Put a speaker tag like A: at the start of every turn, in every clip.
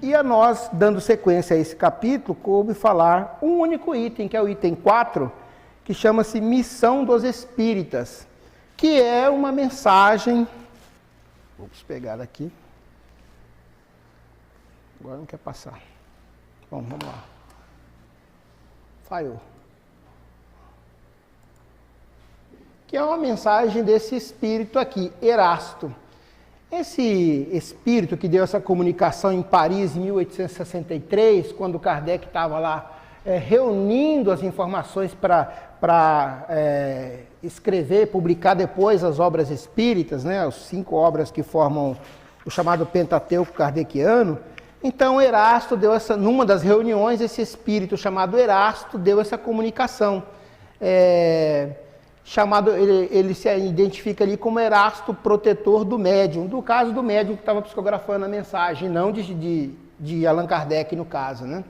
A: E a nós, dando sequência a esse capítulo, coube falar um único item, que é o item 4, que chama-se Missão dos Espíritas, que é uma mensagem... Vamos pegar aqui. Agora não quer passar. Bom, vamos lá. Falhou. Que é uma mensagem desse espírito aqui, Erasto. Esse espírito que deu essa comunicação em Paris em 1863, quando Kardec estava lá reunindo as informações para escrever, publicar depois as obras espíritas, né, as 5 obras que formam o chamado Pentateuco Kardeciano. Então, Erasto deu numa das reuniões, esse espírito chamado Erasto deu essa comunicação. Ele se identifica ali como Erasto, protetor do médium, do caso do médium que estava psicografando a mensagem, não de Allan Kardec no caso, né?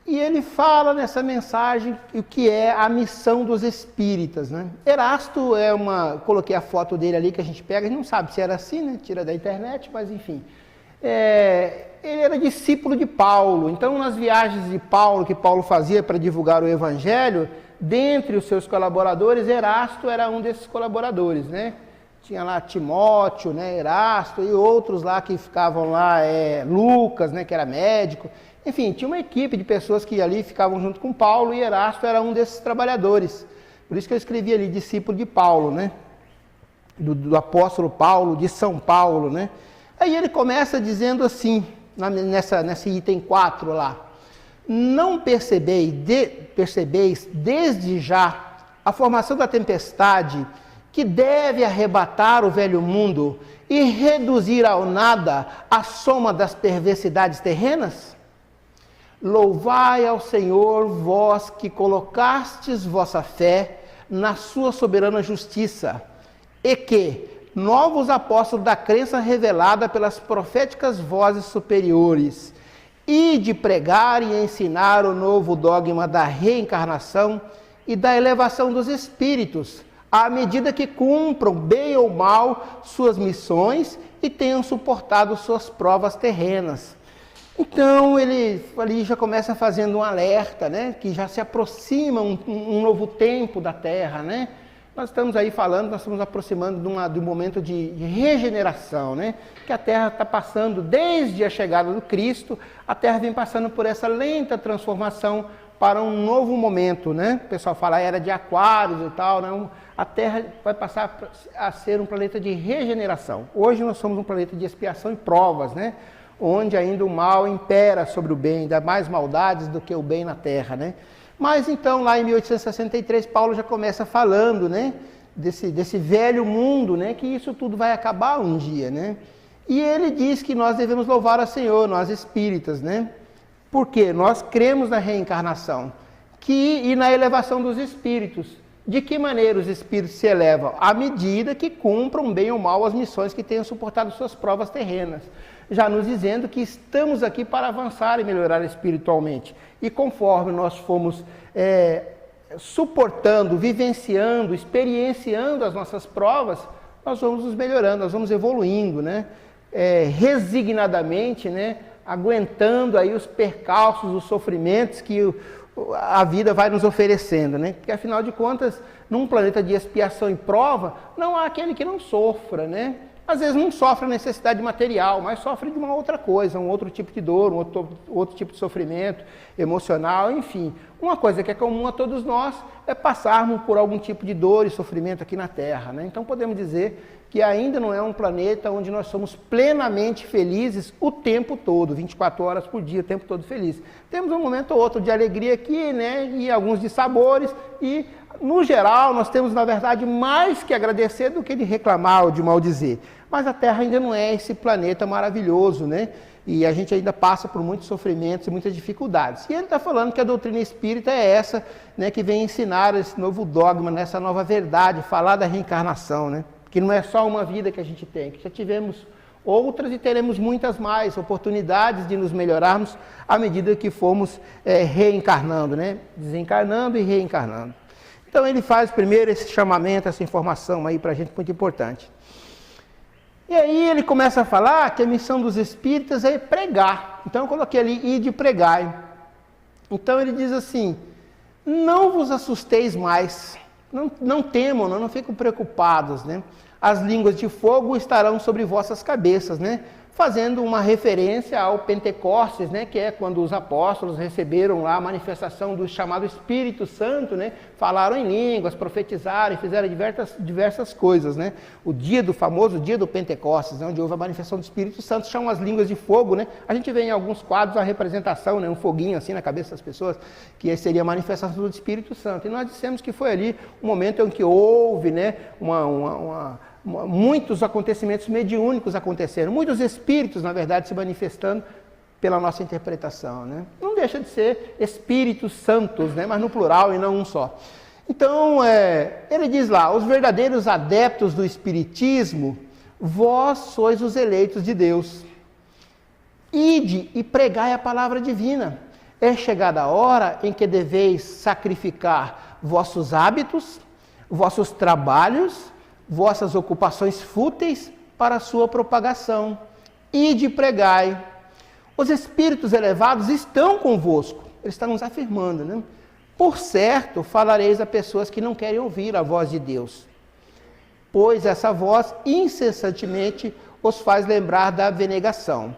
A: E ele fala nessa mensagem o que é a missão dos espíritas, né? Erasto coloquei a foto dele ali que a gente pega, a gente não sabe se era assim, né? Tira da internet, mas enfim. Ele era discípulo de Paulo, então nas viagens de Paulo, que Paulo fazia para divulgar o Evangelho, dentre os seus colaboradores, Erasto era um desses colaboradores, né? Tinha lá Timóteo, né, Erasto e outros lá que ficavam lá, Lucas, né, que era médico. Enfim, tinha uma equipe de pessoas que ali ficavam junto com Paulo e Erasto era um desses trabalhadores. Por isso que eu escrevi ali, discípulo de Paulo, né? Do apóstolo Paulo, de São Paulo, né? Aí ele começa dizendo assim, nesse item 4 lá: não percebeis desde já a formação da tempestade que deve arrebatar o velho mundo e reduzir ao nada a soma das perversidades terrenas? Louvai ao Senhor, vós que colocastes vossa fé na sua soberana justiça, e que novos apóstolos da crença revelada pelas proféticas vozes superiores, e de pregar e ensinar o novo dogma da reencarnação e da elevação dos espíritos, à medida que cumpram, bem ou mal, suas missões e tenham suportado suas provas terrenas. Então, ele ali já começa fazendo um alerta, né, que já se aproxima um novo tempo da Terra, né? Nós estamos aí falando, nós estamos aproximando de um momento de regeneração, né? Que a Terra está passando, desde a chegada do Cristo, a Terra vem passando por essa lenta transformação para um novo momento, né? O pessoal fala era de Aquários e tal, né? A Terra vai passar a ser um planeta de regeneração. Hoje nós somos um planeta de expiação e provas, né? Onde ainda o mal impera sobre o bem, dá mais maldades do que o bem na Terra, né? Mas então, lá em 1863, Paulo já começa falando, né? Desse velho mundo, né? Que isso tudo vai acabar um dia, né? E ele diz que nós devemos louvar ao Senhor, nós espíritas, né? Porque nós cremos na reencarnação e na elevação dos espíritos. De que maneira os espíritos se elevam? À medida que cumpram bem ou mal as missões que tenham suportado suas provas terrenas. Já nos dizendo que estamos aqui para avançar e melhorar espiritualmente. E conforme nós fomos suportando, vivenciando, experienciando as nossas provas, nós vamos nos melhorando, nós vamos evoluindo, né? Resignadamente, né? Aguentando aí os percalços, os sofrimentos que a vida vai nos oferecendo, né? Porque afinal de contas, num planeta de expiação e prova, não há aquele que não sofra, né? Às vezes não sofre a necessidade material, mas sofre de uma outra coisa, um outro tipo de dor, um outro tipo de sofrimento emocional, enfim. Uma coisa que é comum a todos nós é passarmos por algum tipo de dor e sofrimento aqui na Terra, né? Então podemos dizer que ainda não é um planeta onde nós somos plenamente felizes o tempo todo, 24 horas por dia, o tempo todo feliz. Temos um momento ou outro de alegria aqui, né? E alguns de sabores e, no geral, nós temos, na verdade, mais que agradecer do que de reclamar ou de maldizer. Mas a Terra ainda não é esse planeta maravilhoso, né? E a gente ainda passa por muitos sofrimentos e muitas dificuldades. E ele está falando que a doutrina espírita é essa, né? Que vem ensinar esse novo dogma, nessa nova verdade, falar da reencarnação, né? Que não é só uma vida que a gente tem, que já tivemos outras e teremos muitas mais oportunidades de nos melhorarmos à medida que formos reencarnando, né? Desencarnando e reencarnando. Então ele faz primeiro esse chamamento, essa informação aí para a gente muito importante. E aí ele começa a falar que a missão dos espíritas é pregar. Então eu coloquei ali, ide pregai. Então ele diz assim, não vos assusteis mais, não temam, não fiquem preocupados, né? As línguas de fogo estarão sobre vossas cabeças, né? Fazendo uma referência ao Pentecostes, né? Que é quando os apóstolos receberam lá a manifestação do chamado Espírito Santo, né? Falaram em línguas, profetizaram e fizeram diversas coisas, né? O famoso dia do Pentecostes, né? Onde houve a manifestação do Espírito Santo, chamam as línguas de fogo, né? A gente vê em alguns quadros a representação, né? Um foguinho assim na cabeça das pessoas, que seria a manifestação do Espírito Santo. E nós dissemos que foi ali um momento em que houve, né? Muitos acontecimentos mediúnicos aconteceram, muitos espíritos, na verdade, se manifestando pela nossa interpretação, né? Não deixa de ser espíritos santos, né? Mas no plural e não um só. Então, ele diz lá, os verdadeiros adeptos do espiritismo, vós sois os eleitos de Deus. Ide e pregai a palavra divina. É chegada a hora em que deveis sacrificar vossos hábitos, vossos trabalhos, vossas ocupações fúteis para a sua propagação. Ide e pregai. Os espíritos elevados estão convosco. Ele está nos afirmando, né? Por certo, falareis a pessoas que não querem ouvir a voz de Deus, pois essa voz incessantemente os faz lembrar da abnegação.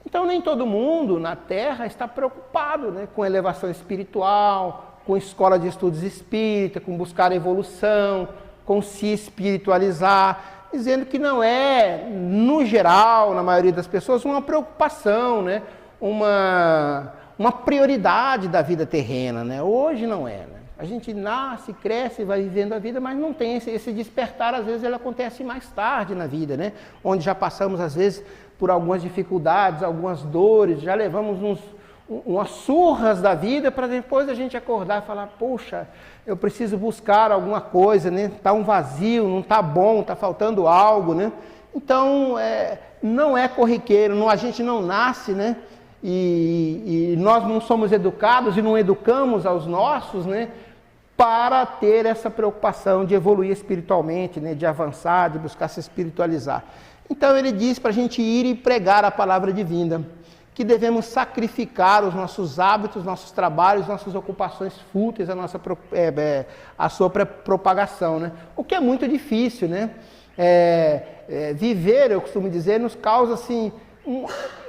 A: Então, nem todo mundo na Terra está preocupado, né, com elevação espiritual, com escola de estudos espírita, com buscar a evolução, com se espiritualizar, dizendo que não é, no geral, na maioria das pessoas, uma preocupação, né? uma prioridade da vida terrena, né? Hoje não é, né? A gente nasce, cresce, vai vivendo a vida, mas não tem esse despertar, às vezes ele acontece mais tarde na vida, né? Onde já passamos, às vezes, por algumas dificuldades, algumas dores, já levamos umas surras da vida para depois a gente acordar e falar, poxa, eu preciso buscar alguma coisa, né? Está um vazio, não está bom, está faltando algo, né? Então, não é corriqueiro, a gente não nasce, né? E nós não somos educados e não educamos aos nossos, né? Para ter essa preocupação de evoluir espiritualmente, né? De avançar, de buscar se espiritualizar. Então ele diz para a gente ir e pregar a palavra divina, que devemos sacrificar os nossos hábitos, nossos trabalhos, nossas ocupações fúteis, a sua propagação, né? O que é muito difícil, né? Viver, eu costumo dizer, nos causa assim,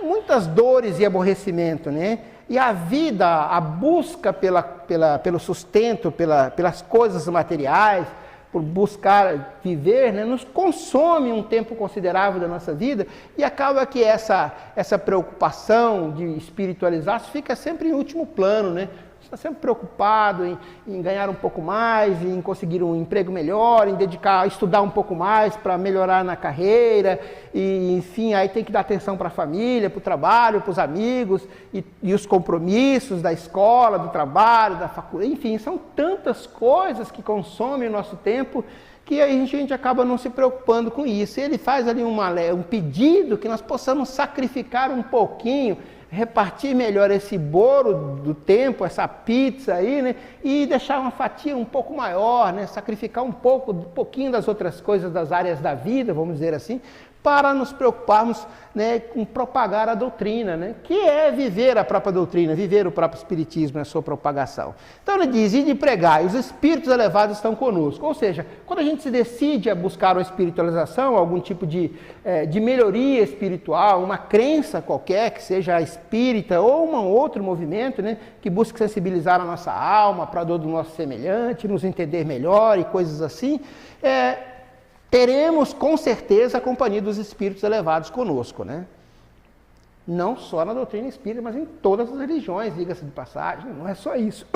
A: muitas dores e aborrecimento, né? E a vida, a busca pelo sustento, pelas coisas materiais, por buscar viver, né, nos consome um tempo considerável da nossa vida e acaba que essa preocupação de espiritualizar fica sempre em último plano, né? Você está sempre preocupado em ganhar um pouco mais, em conseguir um emprego melhor, em a estudar um pouco mais para melhorar na carreira, e enfim, aí tem que dar atenção para a família, para o trabalho, para os amigos, e os compromissos da escola, do trabalho, da faculdade, enfim, são tantas coisas que consomem o nosso tempo que a gente acaba não se preocupando com isso. Ele faz ali um pedido que nós possamos sacrificar um pouquinho, repartir melhor esse bolo do tempo, essa pizza aí, né? E deixar uma fatia um pouco maior, né? Sacrificar um pouquinho das outras coisas das áreas da vida, vamos dizer assim, para nos preocuparmos, né, com propagar a doutrina, né? Que é viver a própria doutrina, viver o próprio espiritismo na sua propagação. Então ele diz, ide pregar, e os espíritos elevados estão conosco. Ou seja, quando a gente se decide a buscar uma espiritualização, algum tipo de melhoria espiritual, uma crença qualquer, que seja espírita ou um outro movimento, né, que busque sensibilizar a nossa alma para a dor do nosso semelhante, nos entender melhor e coisas assim, teremos com certeza a companhia dos espíritos elevados conosco, né? Não só na doutrina espírita, mas em todas as religiões, diga-se de passagem, não é só isso.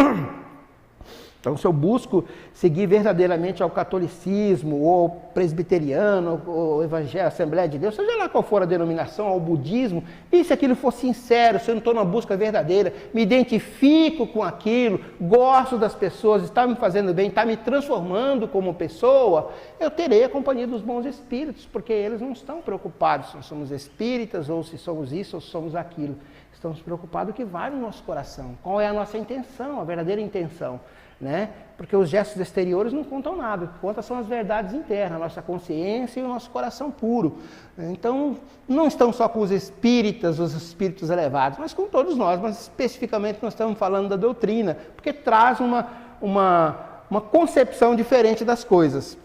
A: Então, se eu busco seguir verdadeiramente ao catolicismo, ou presbiteriano, ou evangelho, Assembleia de Deus, seja lá qual for a denominação, ao budismo, e se aquilo for sincero, se eu não estou numa busca verdadeira, me identifico com aquilo, gosto das pessoas, está me fazendo bem, está me transformando como pessoa, eu terei a companhia dos bons espíritos, porque eles não estão preocupados se somos espíritas, ou se somos isso, ou se somos aquilo. Estamos preocupados com o que vai no nosso coração. Qual é a nossa intenção, a verdadeira intenção, né? Porque os gestos exteriores não contam nada. O que conta são as verdades internas, a nossa consciência e o nosso coração puro. Então, não estão só com os espíritas, os espíritos elevados, mas com todos nós. Mas especificamente nós estamos falando da doutrina, porque traz uma concepção diferente das coisas.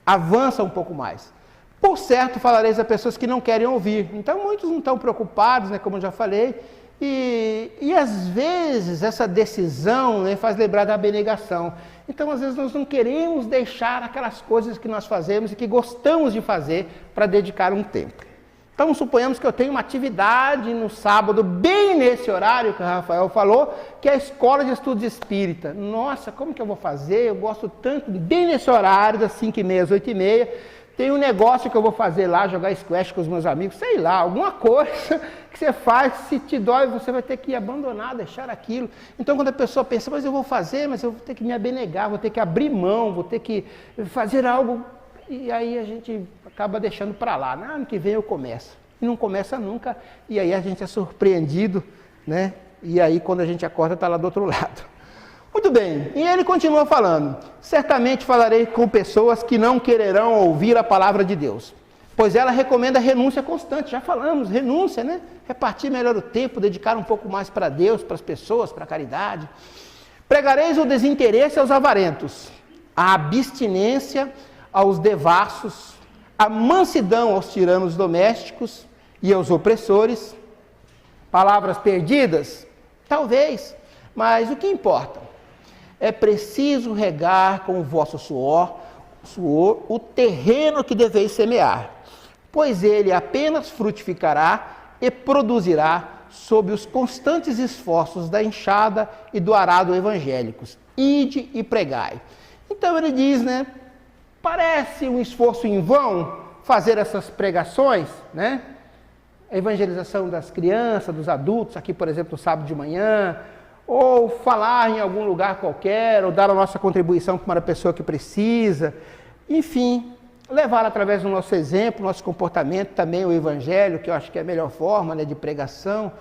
A: Avança um pouco mais. Por certo, falareis a pessoas que não querem ouvir. Então, muitos não estão preocupados, né, como eu já falei. E às vezes, essa decisão, né, faz lembrar da abnegação. Então, às vezes, nós não queremos deixar aquelas coisas que nós fazemos e que gostamos de fazer para dedicar um tempo. Então, suponhamos que eu tenho uma atividade no sábado, bem nesse horário que o Rafael falou, que é a escola de estudos espírita. Nossa, como que eu vou fazer? Eu gosto tanto, bem nesse horário, das 5h30 às 8h30. Tem um negócio que eu vou fazer lá, jogar squash com os meus amigos, sei lá, alguma coisa que você faz, se te dói, você vai ter que abandonar, deixar aquilo. Então, quando a pessoa pensa, mas eu vou fazer, mas eu vou ter que me abnegar, vou ter que abrir mão, vou ter que fazer algo, e aí a gente acaba deixando para lá. No ano que vem eu começo. E não começa nunca, e aí a gente é surpreendido, né? E aí, quando a gente acorda, está lá do outro lado. Muito bem, e ele continua falando, certamente falarei com pessoas que não quererão ouvir a palavra de Deus, pois ela recomenda renúncia constante, já falamos, renúncia, né? Repartir melhor o tempo, dedicar um pouco mais para Deus, para as pessoas, para a caridade. Pregareis o desinteresse aos avarentos, a abstinência aos devassos, a mansidão aos tiranos domésticos e aos opressores. Palavras perdidas? Talvez, mas o que importa? É preciso regar com o vosso suor o terreno que deveis semear, pois ele apenas frutificará e produzirá sob os constantes esforços da enxada e do arado evangélicos. Ide e pregai. Então ele diz, né? Parece um esforço em vão fazer essas pregações, né? A evangelização das crianças, dos adultos, aqui por exemplo no sábado de manhã, ou falar em algum lugar qualquer, ou dar a nossa contribuição para uma pessoa que precisa, enfim, levar através do nosso exemplo, nosso comportamento, também o evangelho, que eu acho que é a melhor forma, né, de pregação.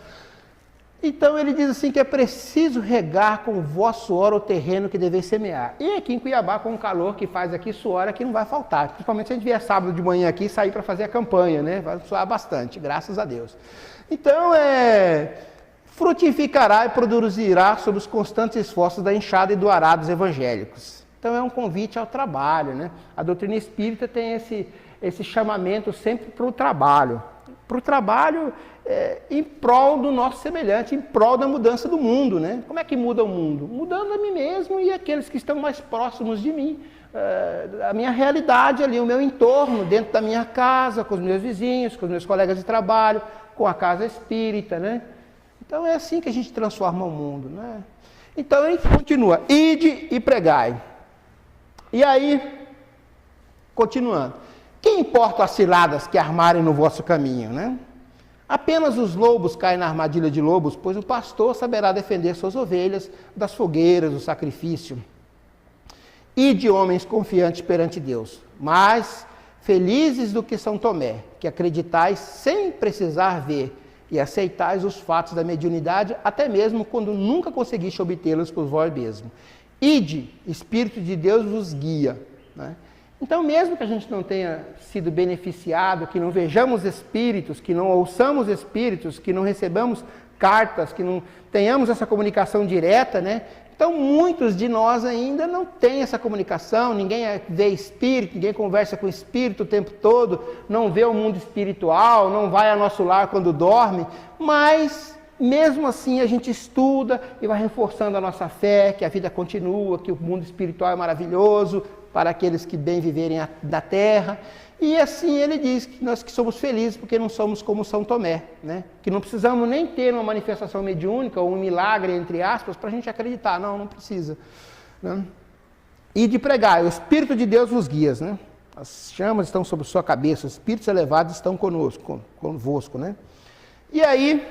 A: Então ele diz assim que é preciso regar com o vosso suor o terreno que deveis semear. E aqui em Cuiabá, com o calor que faz aqui, suor aqui não vai faltar, principalmente se a gente vier sábado de manhã aqui e sair para fazer a campanha, né, vai suar bastante, graças a Deus. Então frutificará e produzirá sob os constantes esforços da enxada e do arado dos evangélicos. Então é um convite ao trabalho, né? A doutrina espírita tem esse chamamento sempre para o trabalho. Para o trabalho em prol do nosso semelhante, em prol da mudança do mundo, né? Como é que muda o mundo? Mudando a mim mesmo e aqueles que estão mais próximos de mim. A minha realidade ali, o meu entorno, dentro da minha casa, com os meus vizinhos, com os meus colegas de trabalho, com a casa espírita, né? Então é assim que a gente transforma o mundo, né? Então ele continua, ide e pregai. E aí, continuando, que importam as ciladas que armarem no vosso caminho, né? Apenas os lobos caem na armadilha de lobos, pois o pastor saberá defender suas ovelhas das fogueiras, do sacrifício. Ide, homens confiantes perante Deus, mas felizes do que São Tomé, que acreditais sem precisar ver, e aceitais os fatos da mediunidade, até mesmo quando nunca conseguiste obtê-los por vós mesmo. Ide, Espírito de Deus vos guia. Né? Então, mesmo que a gente não tenha sido beneficiado, que não vejamos espíritos, que não ouçamos espíritos, que não recebamos cartas, que não tenhamos essa comunicação direta, né? Então, muitos de nós ainda não têm essa comunicação, ninguém vê espírito, ninguém conversa com espírito o tempo todo, não vê o mundo espiritual, não vai ao nosso lar quando dorme, mas mesmo assim a gente estuda e vai reforçando a nossa fé, que a vida continua, que o mundo espiritual é maravilhoso para aqueles que bem viverem da terra. E assim ele diz que nós que somos felizes porque não somos como São Tomé, né? Que não precisamos nem ter uma manifestação mediúnica ou um milagre, entre aspas, para a gente acreditar. Não precisa. Né? E de pregar, o Espírito de Deus vos guia, né? As chamas estão sobre sua cabeça, os Espíritos elevados estão convosco, né? E aí,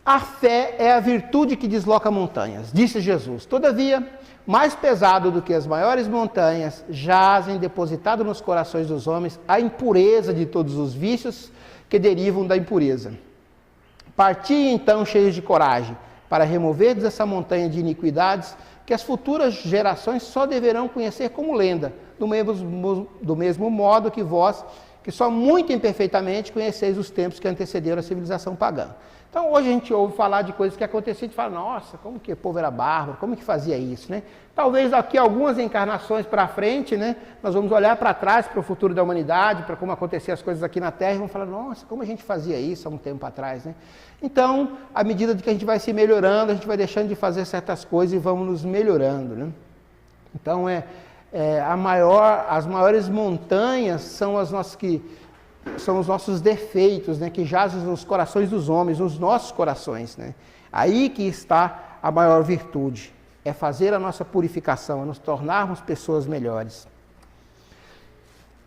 A: a fé é a virtude que desloca montanhas, disse Jesus. Todavia, mais pesado do que as maiores montanhas, jazem depositado nos corações dos homens a impureza de todos os vícios que derivam da impureza. Parti então cheios de coragem, para removerdes essa montanha de iniquidades, que as futuras gerações só deverão conhecer como lenda, do mesmo modo que vós, que só muito imperfeitamente conheceis os tempos que antecederam a civilização pagã. Então hoje a gente ouve falar de coisas que aconteciam e fala, nossa, como que o povo era bárbaro, como que fazia isso, né? Talvez daqui algumas encarnações para frente, né, nós vamos olhar para trás, para o futuro da humanidade, para como aconteciam as coisas aqui na Terra, e vamos falar, nossa, como a gente fazia isso há um tempo atrás, né? Então, à medida de que a gente vai se melhorando, a gente vai deixando de fazer certas coisas e vamos nos melhorando, né? Então, as maiores montanhas são as nossas são os nossos defeitos, né, que jazem nos corações dos homens, nos nossos corações, né? Aí que está a maior virtude, é fazer a nossa purificação, é nos tornarmos pessoas melhores.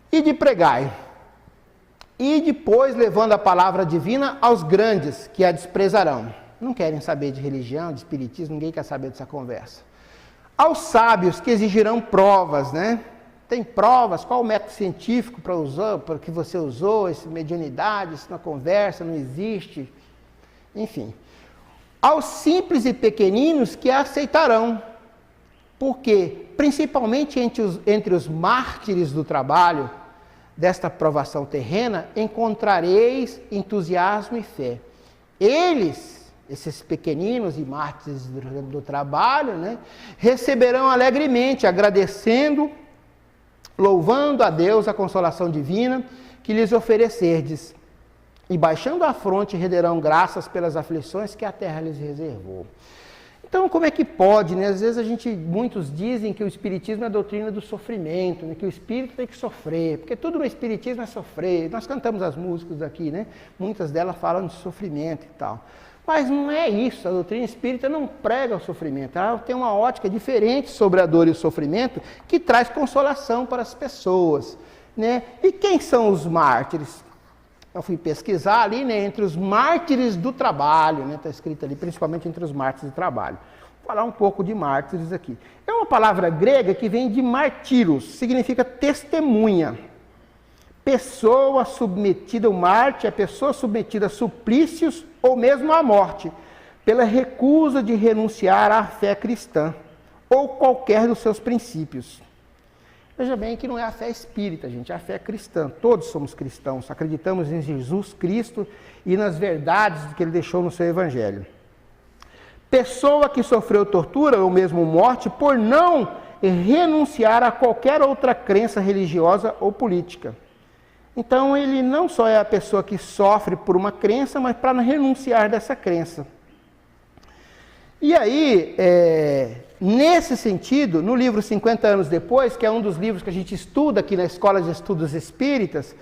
A: E de pregai, e depois levando a palavra divina aos grandes que a desprezarão. Não querem saber de religião, de espiritismo, ninguém quer saber dessa conversa. Aos sábios que exigirão provas, né? Tem provas, qual o método científico para usar, para que você usou, essa mediunidade, isso na conversa, não existe. Enfim. Aos simples e pequeninos que a aceitarão. Porque, principalmente entre os mártires do trabalho, desta provação terrena, encontrareis entusiasmo e fé. Eles, esses pequeninos e mártires do trabalho, né, receberão alegremente, agradecendo, louvando a Deus a consolação divina que lhes oferecerdes, e baixando a fronte renderão graças pelas aflições que a terra lhes reservou. Então, como é que pode, né? Às vezes muitos dizem que o espiritismo é a doutrina do sofrimento, né? Que o espírito tem que sofrer, porque tudo no espiritismo é sofrer. Nós cantamos as músicas aqui, né? Muitas delas falam de sofrimento e tal. Mas não é isso, a doutrina espírita não prega o sofrimento, ela tem uma ótica diferente sobre a dor e o sofrimento, que traz consolação para as pessoas, né? E quem são os mártires? Eu fui pesquisar ali, né, entre os mártires do trabalho, né, está escrito ali, principalmente entre os mártires do trabalho. Vou falar um pouco de mártires aqui. É uma palavra grega que vem de martíros, significa testemunha. Pessoa submetida, o mártir é pessoa submetida a suplícios ou mesmo à morte, pela recusa de renunciar à fé cristã, ou qualquer dos seus princípios. Veja bem que não é a fé espírita, gente, é a fé cristã. Todos somos cristãos, acreditamos em Jesus Cristo e nas verdades que Ele deixou no seu Evangelho. Pessoa que sofreu tortura ou mesmo morte por não renunciar a qualquer outra crença religiosa ou política. Então, ele não só é a pessoa que sofre por uma crença, mas para não renunciar dessa crença. E aí, nesse sentido, no livro 50 anos depois, que é um dos livros que a gente estuda aqui na Escola de Estudos Espíritas,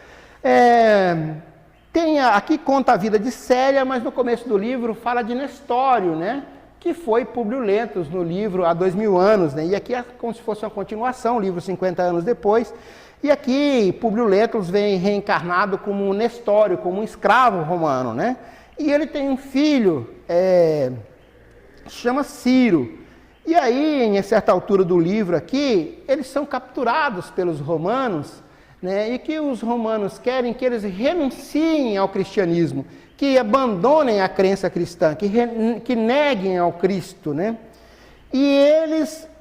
A: aqui conta a vida de Célia, mas no começo do livro fala de Nestório, né? Que foi Públio Lentulus no livro há 2000 anos, né? E aqui é como se fosse uma continuação, o livro 50 anos depois. E aqui Públio Lentulus vem reencarnado como um Nestório, como um escravo romano, né? E ele tem um filho, se chama Ciro. E aí, em certa altura do livro aqui, eles são capturados pelos romanos, né? E que os romanos querem que eles renunciem ao cristianismo, que abandonem a crença cristã, que neguem ao Cristo, né? E eles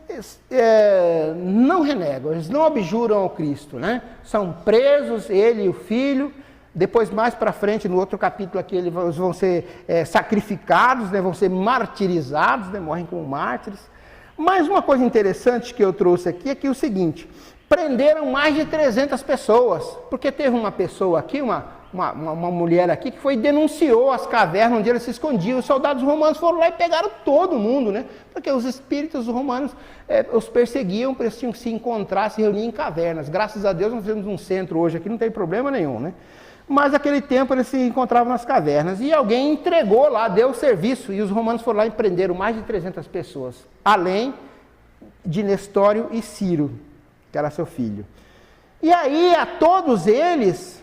A: não renegam, eles não abjuram ao Cristo, né? São presos, ele e o filho. Depois, mais para frente, no outro capítulo aqui, eles vão ser sacrificados, né? Vão ser martirizados, né? Morrem como mártires. Mas uma coisa interessante que eu trouxe aqui é que o seguinte: prenderam mais de 300 pessoas, porque teve uma pessoa aqui, uma mulher aqui, que foi e denunciou as cavernas onde eles se escondiam. Os soldados romanos foram lá e pegaram todo mundo, né? Porque os espíritos romanos os perseguiam, eles tinham que se encontrar, se reunir em cavernas. Graças a Deus nós temos um centro hoje aqui, não tem problema nenhum, né? Mas naquele tempo eles se encontravam nas cavernas e alguém entregou lá, deu o serviço, e os romanos foram lá e prenderam mais de 300 pessoas, além de Nestório e Ciro, que era seu filho. E aí a todos eles,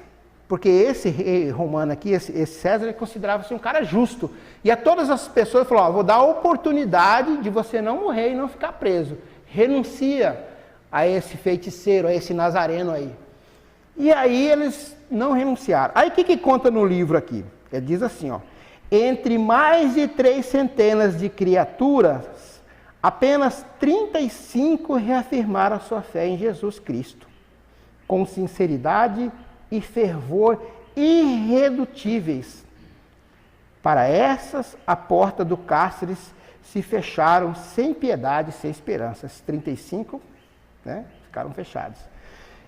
A: porque esse rei romano aqui, esse César, ele considerava-se um cara justo, e a todas as pessoas falou: vou dar a oportunidade de você não morrer e não ficar preso, renuncia a esse feiticeiro, a esse nazareno aí. E aí eles não renunciaram. Aí o que conta no livro aqui? Ele diz assim, ó: Entre mais de 300 de criaturas, apenas 35 reafirmaram sua fé em Jesus Cristo, com sinceridade e fervor irredutíveis. Para essas, a porta do cárcere se fecharam sem piedade, sem esperança. Esses 35, ficaram fechados.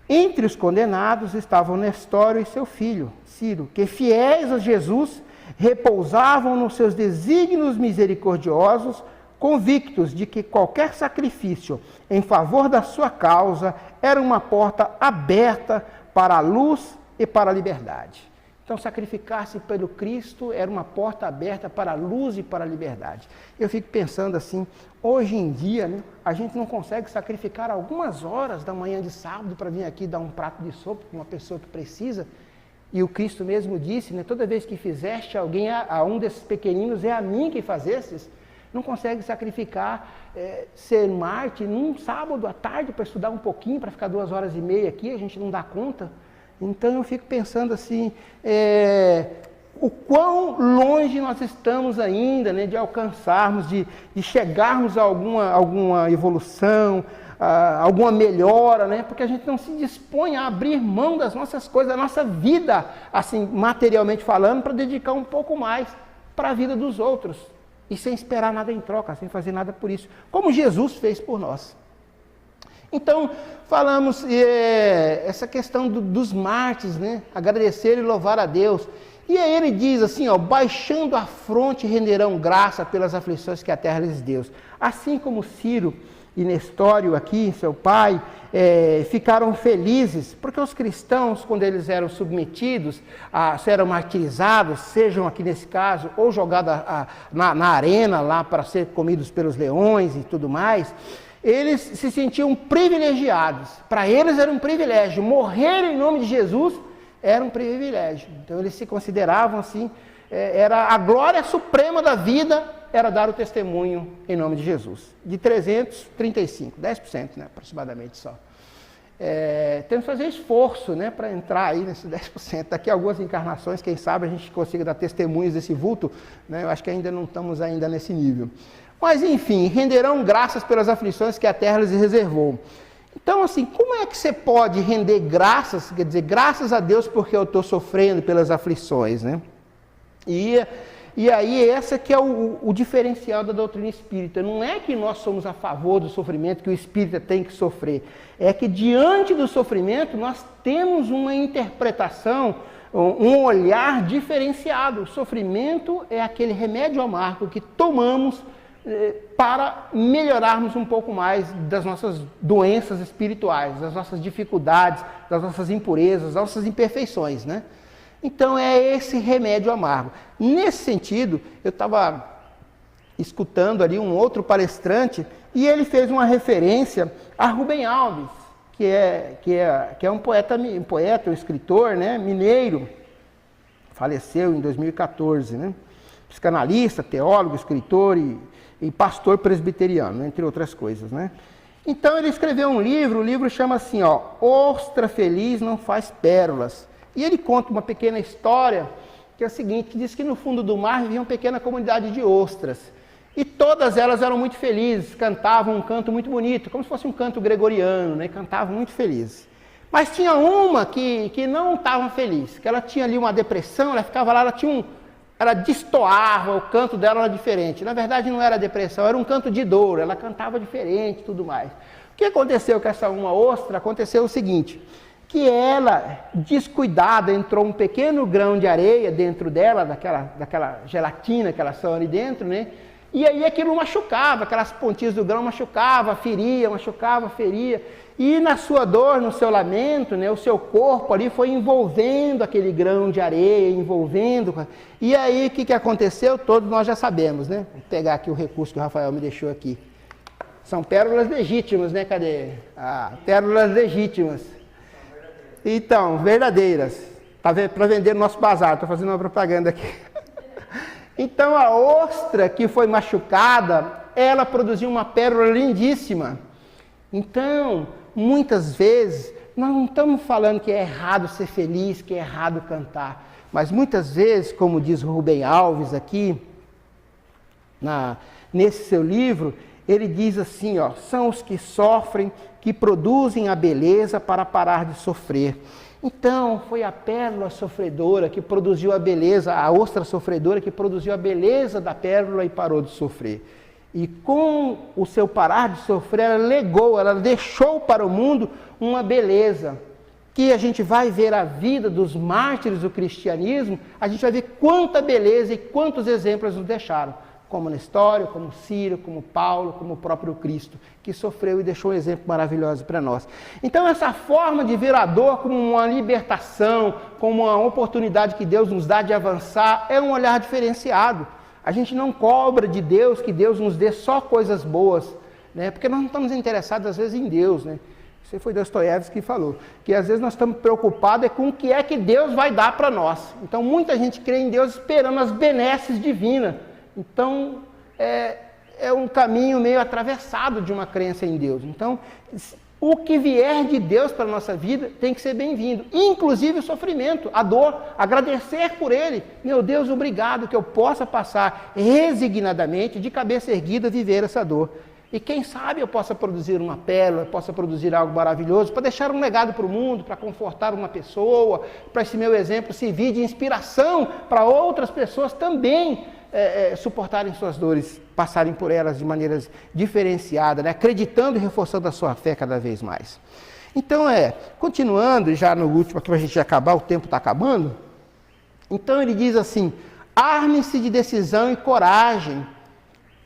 A: Entre os condenados estavam Nestório e seu filho, Ciro, que fiéis a Jesus, repousavam nos seus desígnios misericordiosos, convictos de que qualquer sacrifício em favor da sua causa era uma porta aberta para a luz e para a liberdade. Então, sacrificar-se pelo Cristo era uma porta aberta para a luz e para a liberdade. Eu fico pensando assim, hoje em dia, a gente não consegue sacrificar algumas horas da manhã de sábado para vir aqui dar um prato de sopa para uma pessoa que precisa. E o Cristo mesmo disse, toda vez que fizeste alguém a um desses pequeninos, é a mim que fazestes. Não consegue sacrificar, ser mártir num sábado à tarde para estudar um pouquinho, para ficar 2h30 aqui, a gente não dá conta. Então eu fico pensando assim, o quão longe nós estamos ainda, de alcançarmos, de chegarmos a alguma evolução, alguma melhora, porque a gente não se dispõe a abrir mão das nossas coisas, da nossa vida, assim, materialmente falando, para dedicar um pouco mais para a vida dos outros, e sem esperar nada em troca, sem fazer nada por isso, como Jesus fez por nós. Então, falamos essa questão dos mártires, agradecer e louvar a Deus. E aí ele diz assim, baixando a fronte renderão graça pelas aflições que a terra lhes deu. Assim como Ciro e Nestório aqui, seu pai, ficaram felizes, porque os cristãos, quando eles eram submetidos, eram martirizados, sejam aqui nesse caso, ou jogados na arena lá para ser comidos pelos leões e tudo mais, eles se sentiam privilegiados. Para eles era um privilégio. Morrer em nome de Jesus era um privilégio. Então eles se consideravam assim, era a glória suprema da vida, era dar o testemunho em nome de Jesus. De 335, 10%, aproximadamente só. Temos que fazer esforço, para entrar aí nesses 10%. Daqui a algumas encarnações, quem sabe a gente consiga dar testemunhos desse vulto, Eu acho que ainda não estamos ainda nesse nível. Mas, enfim, renderão graças pelas aflições que a terra lhes reservou. Então, assim, como é que você pode render graças, quer dizer, graças a Deus porque eu estou sofrendo pelas aflições, E aí, essa que é o diferencial da doutrina espírita. Não é que nós somos a favor do sofrimento, que o espírita tem que sofrer. É que, diante do sofrimento, nós temos uma interpretação, um olhar diferenciado. O sofrimento é aquele remédio amargo que tomamos para melhorarmos um pouco mais das nossas doenças espirituais, das nossas dificuldades, das nossas impurezas, das nossas imperfeições, Então é esse remédio amargo. Nesse sentido, eu estava escutando ali um outro palestrante e ele fez uma referência a Rubem Alves, que é um poeta, um escritor, mineiro, faleceu em 2014, psicanalista, teólogo, escritor e pastor presbiteriano, entre outras coisas, Então ele escreveu um livro, o livro chama assim, Ostra Feliz Não Faz Pérolas. E ele conta uma pequena história, que é o seguinte, que diz que no fundo do mar vivia uma pequena comunidade de ostras. E todas elas eram muito felizes, cantavam um canto muito bonito, como se fosse um canto gregoriano, cantavam muito felizes. Mas tinha uma que não estava feliz, que ela tinha ali uma depressão, ela ficava lá, ela destoava, o canto dela era diferente. Na verdade não era depressão, era um canto de dor, ela cantava diferente e tudo mais. O que aconteceu com essa uma ostra? Aconteceu o seguinte, que ela, descuidada, entrou um pequeno grão de areia dentro dela, daquela gelatina que elas são ali dentro, E aí aquilo machucava, aquelas pontinhas do grão machucava, feria. E na sua dor, no seu lamento, o seu corpo ali foi envolvendo aquele grão de areia, envolvendo. E aí o que aconteceu? Todos nós já sabemos, Vou pegar aqui o recurso que o Rafael me deixou aqui. São pérolas legítimas, Cadê? Pérolas legítimas. Então, verdadeiras. Para vender no nosso bazar, estou fazendo uma propaganda aqui. Então, a ostra que foi machucada, ela produziu uma pérola lindíssima. Então, muitas vezes, nós não estamos falando que é errado ser feliz, que é errado cantar. Mas muitas vezes, como diz Rubem Alves aqui, nesse seu livro, ele diz assim, ó, são os que sofrem, que produzem a beleza para parar de sofrer. Então, foi a pérola sofredora que produziu a beleza, a ostra sofredora que produziu a beleza da pérola e parou de sofrer. E com o seu parar de sofrer, ela deixou para o mundo uma beleza, que a gente vai ver a vida dos mártires do cristianismo, a gente vai ver quanta beleza e quantos exemplos nos deixaram, como Nestório, como Ciro, como Paulo, como o próprio Cristo, que sofreu e deixou um exemplo maravilhoso para nós. Então, essa forma de ver a dor como uma libertação, como uma oportunidade que Deus nos dá de avançar, é um olhar diferenciado. A gente não cobra de Deus que Deus nos dê só coisas boas, né? Porque nós não estamos interessados, às vezes, em Deus, né? Isso foi Dostoiévski que falou, que às vezes nós estamos preocupados com o que é que Deus vai dar para nós. Então, muita gente crê em Deus esperando as benesses divinas. Então, é um caminho meio atravessado de uma crença em Deus. Então, o que vier de Deus para a nossa vida tem que ser bem-vindo, inclusive o sofrimento, a dor, agradecer por ele. Meu Deus, obrigado que eu possa passar resignadamente, de cabeça erguida, viver essa dor. E quem sabe eu possa produzir uma pérola, possa produzir algo maravilhoso, para deixar um legado para o mundo, para confortar uma pessoa, para esse meu exemplo servir de inspiração para outras pessoas também suportarem suas dores, passarem por elas de maneiras diferenciadas, né? Acreditando e reforçando a sua fé cada vez mais. Então, continuando, já no último, aqui para a gente acabar, o tempo está acabando. Então ele diz assim, arme-se de decisão e coragem,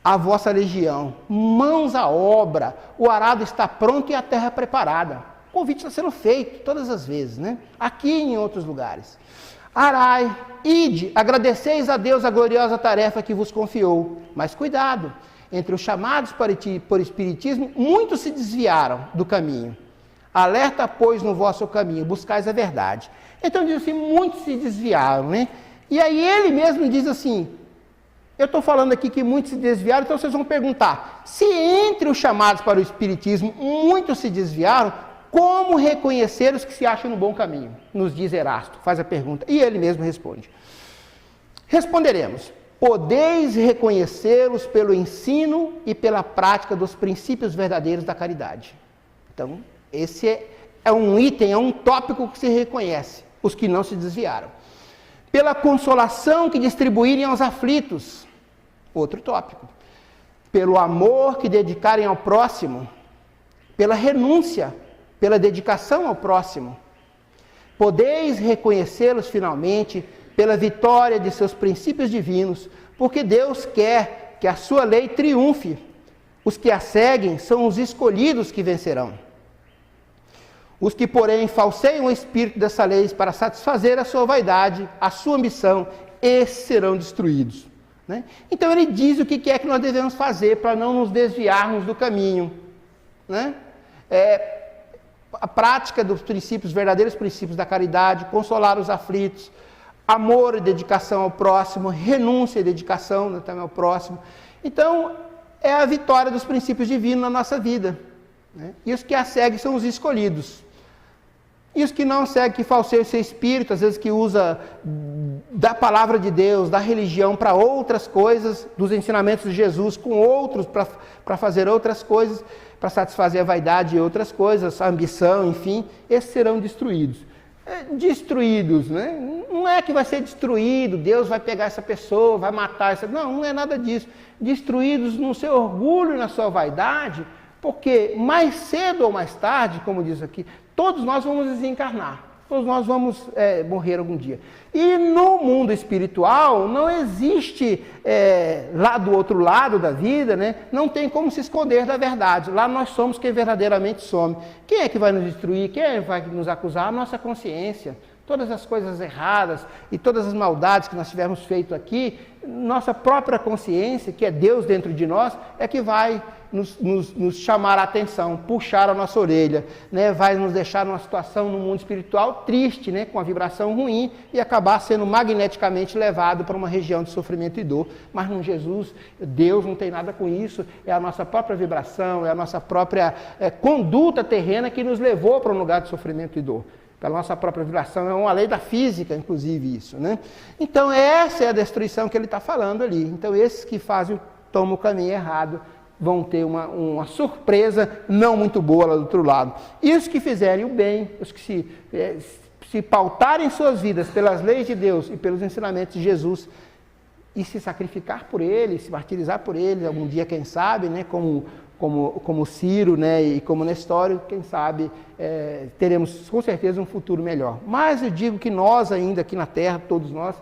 A: a vossa legião, mãos à obra, o arado está pronto e a terra preparada. O convite está sendo feito todas as vezes, né? Aqui e em outros lugares. Arai, ide, agradeceis a Deus a gloriosa tarefa que vos confiou. Mas cuidado, entre os chamados por espiritismo, muitos se desviaram do caminho. Alerta, pois, no vosso caminho, buscais a verdade. Então diz assim, muitos se desviaram, né? E aí ele mesmo diz assim, eu estou falando aqui que muitos se desviaram, então vocês vão perguntar, se entre os chamados para o espiritismo, muitos se desviaram, como reconhecer os que se acham no bom caminho? Nos diz Erasto, faz a pergunta, e ele mesmo responde. Responderemos, podeis reconhecê-los pelo ensino e pela prática dos princípios verdadeiros da caridade. Então, esse é um item, é um tópico que se reconhece, os que não se desviaram. Pela consolação que distribuírem aos aflitos, outro tópico. Pelo amor que dedicarem ao próximo, pela renúncia, pela dedicação ao próximo. Podeis reconhecê-los finalmente pela vitória de seus princípios divinos, porque Deus quer que a sua lei triunfe. Os que a seguem são os escolhidos que vencerão. Os que, porém, falseiam o espírito dessa lei para satisfazer a sua vaidade, a sua ambição, esses serão destruídos. Né? Então ele diz o que é que nós devemos fazer para não nos desviarmos do caminho. Né? A prática dos princípios, verdadeiros princípios da caridade, consolar os aflitos, amor e dedicação ao próximo, renúncia e dedicação também ao próximo. Então, é a vitória dos princípios divinos na nossa vida. Né? E os que a seguem são os escolhidos. E os que não seguem, que falseiam o seu espírito, às vezes que usa da palavra de Deus, da religião para outras coisas, dos ensinamentos de Jesus com outros para fazer outras coisas, para satisfazer a vaidade e outras coisas, a ambição, enfim, esses serão destruídos. Destruídos, né? Não é que vai ser destruído, Deus vai pegar essa pessoa, vai matar essa... Não é nada disso. Destruídos no seu orgulho e na sua vaidade, porque mais cedo ou mais tarde, como diz aqui, todos nós vamos desencarnar, todos nós vamos morrer algum dia. E no mundo espiritual não existe, lá do outro lado da vida, né, não tem como se esconder da verdade. Lá nós somos quem verdadeiramente somos. Quem é que vai nos destruir? Quem é que vai nos acusar? A nossa consciência. Todas as coisas erradas e todas as maldades que nós tivermos feito aqui, nossa própria consciência, que é Deus dentro de nós, é que vai nos chamar a atenção, puxar a nossa orelha, né? Vai nos deixar numa situação no mundo espiritual triste, né? Com a vibração ruim e acabar sendo magneticamente levado para uma região de sofrimento e dor. Mas no Jesus, Deus não tem nada com isso, é a nossa própria vibração, é a nossa própria conduta terrena que nos levou para um lugar de sofrimento e dor. pela nossa própria vibração, é uma lei da física, inclusive, isso, né? Então, essa é a destruição que ele está falando ali. Então, esses que tomam o caminho errado, vão ter uma surpresa não muito boa lá do outro lado. E os que fizerem o bem, os que se pautarem suas vidas pelas leis de Deus e pelos ensinamentos de Jesus, e se sacrificar por ele, se martirizar por ele, algum dia, quem sabe, né, como Ciro, né, e como Nestório, quem sabe teremos com certeza um futuro melhor. Mas eu digo que nós ainda aqui na Terra, todos nós,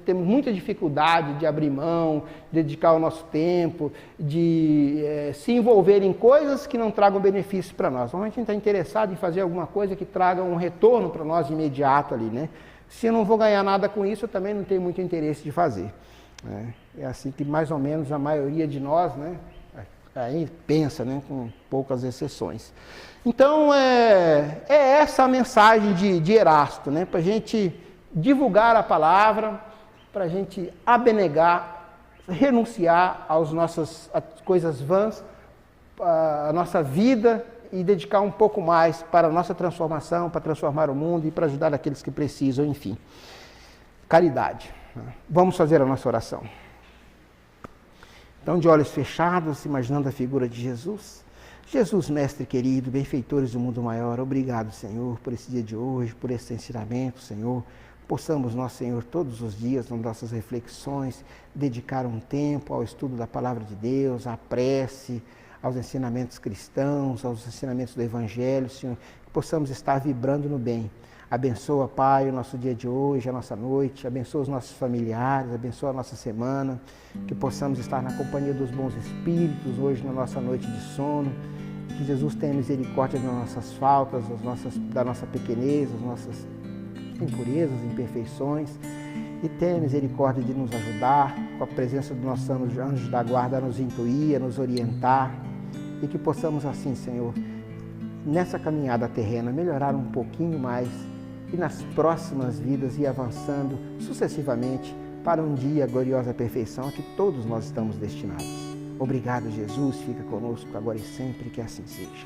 A: temos muita dificuldade de abrir mão, de dedicar o nosso tempo, de se envolver em coisas que não tragam benefício para nós. Normalmente a gente está interessado em fazer alguma coisa que traga um retorno para nós imediato ali, né? Se eu não vou ganhar nada com isso, eu também não tenho muito interesse de fazer. É assim que mais ou menos a maioria de nós, né, aí pensa, né, com poucas exceções. Então, é essa a mensagem de Erasto, né, para a gente divulgar a palavra, para a gente abnegar, renunciar às coisas vãs, a nossa vida, e dedicar um pouco mais para a nossa transformação, para transformar o mundo e para ajudar aqueles que precisam, enfim. Caridade. Vamos fazer a nossa oração. Então, de olhos fechados, imaginando a figura de Jesus. Jesus, mestre querido, benfeitores do mundo maior, obrigado, Senhor, por esse dia de hoje, por esse ensinamento, Senhor. Possamos nós, Senhor, todos os dias, nas nossas reflexões, dedicar um tempo ao estudo da Palavra de Deus, à prece, aos ensinamentos cristãos, aos ensinamentos do Evangelho, Senhor, que possamos estar vibrando no bem. Abençoa, Pai, o nosso dia de hoje, a nossa noite, abençoa os nossos familiares, abençoa a nossa semana, que possamos estar na companhia dos bons espíritos hoje na nossa noite de sono, que Jesus tenha misericórdia das nossas faltas, da nossa pequenez, das nossas impurezas, imperfeições, e tenha misericórdia de nos ajudar, com a presença dos nossos anjos da guarda, a nos intuir, a nos orientar, e que possamos assim, Senhor, nessa caminhada terrena, melhorar um pouquinho mais, e nas próximas vidas ir avançando sucessivamente para um dia a gloriosa perfeição a que todos nós estamos destinados. Obrigado, Jesus, fica conosco agora e sempre, que assim seja.